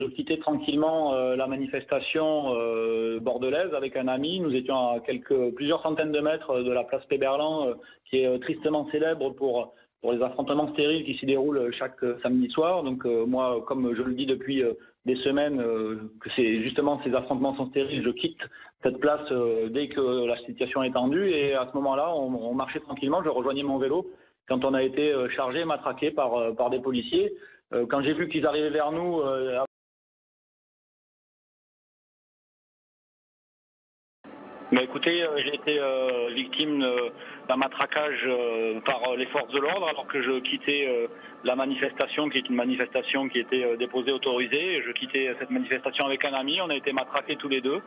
Je quittais tranquillement la manifestation bordelaise avec un ami. Nous étions à plusieurs centaines de mètres de la place Péberlan, qui est tristement célèbre pour les affrontements stériles qui s'y déroulent chaque samedi soir. Donc moi, comme je le dis depuis des semaines, que c'est justement ces affrontements sont stériles, je quitte cette place dès que la situation est tendue. Et à ce moment-là, on marchait tranquillement, je rejoignais mon vélo quand on a été chargé, matraqué par des policiers. Quand j'ai vu qu'ils arrivaient vers nous... écoutez, j'ai été victime d'un matraquage par les forces de l'ordre alors que je quittais la manifestation, qui est une manifestation qui était déposée, autorisée. Je quittais cette manifestation avec un ami, on a été matraqués tous les deux,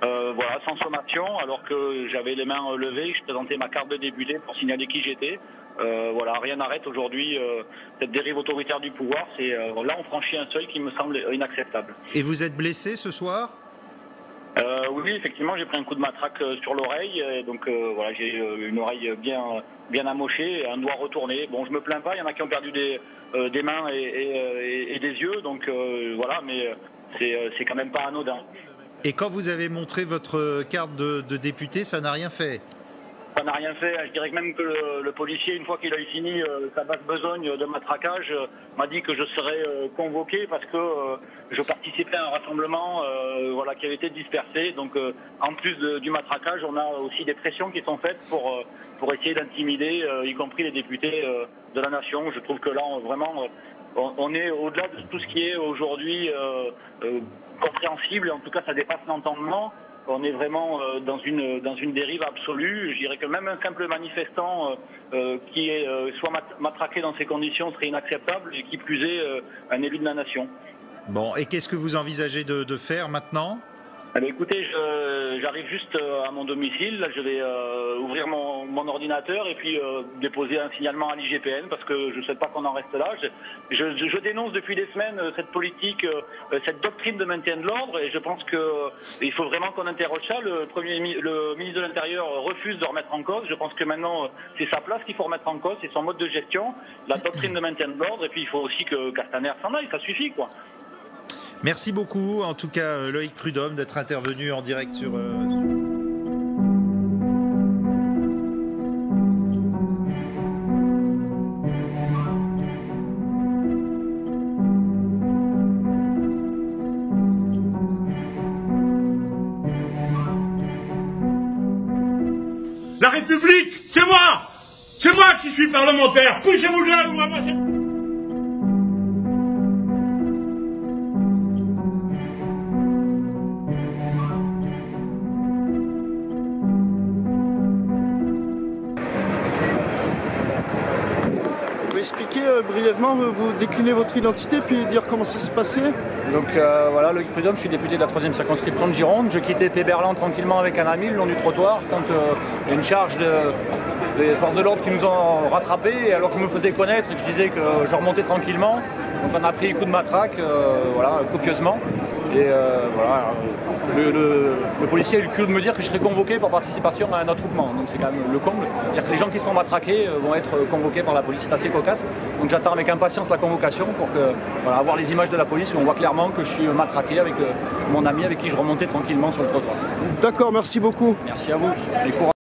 voilà, sans sommation, alors que j'avais les mains levées, je présentais ma carte de député pour signaler qui j'étais. Voilà, rien n'arrête aujourd'hui cette dérive autoritaire du pouvoir. Là, on franchit un seuil qui me semble inacceptable. Et vous êtes blessé ce soir ? Oui, effectivement, j'ai pris un coup de matraque sur l'oreille, donc voilà, j'ai une oreille bien amochée, un doigt retourné. Bon, je me plains pas, il y en a qui ont perdu des mains et des yeux, donc voilà, mais c'est quand même pas anodin. Et quand vous avez montré votre carte de député, ça n'a rien fait ? Ça n'a rien fait. Je dirais que même que le policier, une fois qu'il a eu fini sa basse besogne de matraquage, m'a dit que je serais convoqué parce que je participais à un rassemblement voilà, qui avait été dispersé. Donc en plus du matraquage, on a aussi des pressions qui sont faites pour essayer d'intimider, y compris les députés de la nation. Je trouve que là, vraiment, on est au-delà de tout ce qui est aujourd'hui compréhensible. En tout cas, ça dépasse l'entendement. On est vraiment dans une dérive absolue. Je dirais que même un simple manifestant qui soit matraqué dans ces conditions serait inacceptable, et qui plus est un élu de la nation. Bon, et qu'est-ce que vous envisagez de faire maintenant ? Écoutez, j'arrive juste à mon domicile. Là, je vais ouvrir mon ordinateur et puis déposer un signalement à l'IGPN parce que je ne souhaite pas qu'on en reste là. Je dénonce depuis des semaines cette politique, cette doctrine de maintien de l'ordre, et je pense qu'il faut vraiment qu'on interroge ça. Le ministre de l'Intérieur refuse de remettre en cause. Je pense que maintenant, c'est sa place qu'il faut remettre en cause, c'est son mode de gestion, la doctrine de maintien de l'ordre, et puis il faut aussi que Castaner s'en aille, ça suffit, quoi. Merci beaucoup, en tout cas Loïc Prud'homme, d'être intervenu en direct sur... La République, c'est moi! C'est moi qui suis parlementaire! Poussez-vous de là, vous ramassez... Expliquer brièvement, vous décliner votre identité puis dire comment ça se passait. Donc voilà, Loïc Prud'homme, je suis député de la 3e circonscription de Gironde. Je quittais Péberlan tranquillement avec un ami le long du trottoir quand il y a une charge des forces de l'ordre qui nous ont rattrapés, et alors que je me faisais connaître et que je disais que je remontais tranquillement. Donc on a pris un coup de matraque, voilà, copieusement. Et voilà, le policier a eu le culot de me dire que je serais convoqué pour participation à un attroupement. Donc c'est quand même le comble. C'est-à-dire que les gens qui se font matraquer vont être convoqués par la police. C'est assez cocasse. Donc j'attends avec impatience la convocation pour voilà, avoir les images de la police où on voit clairement que je suis matraqué avec mon ami avec qui je remontais tranquillement sur le trottoir. D'accord, merci beaucoup. Merci à vous.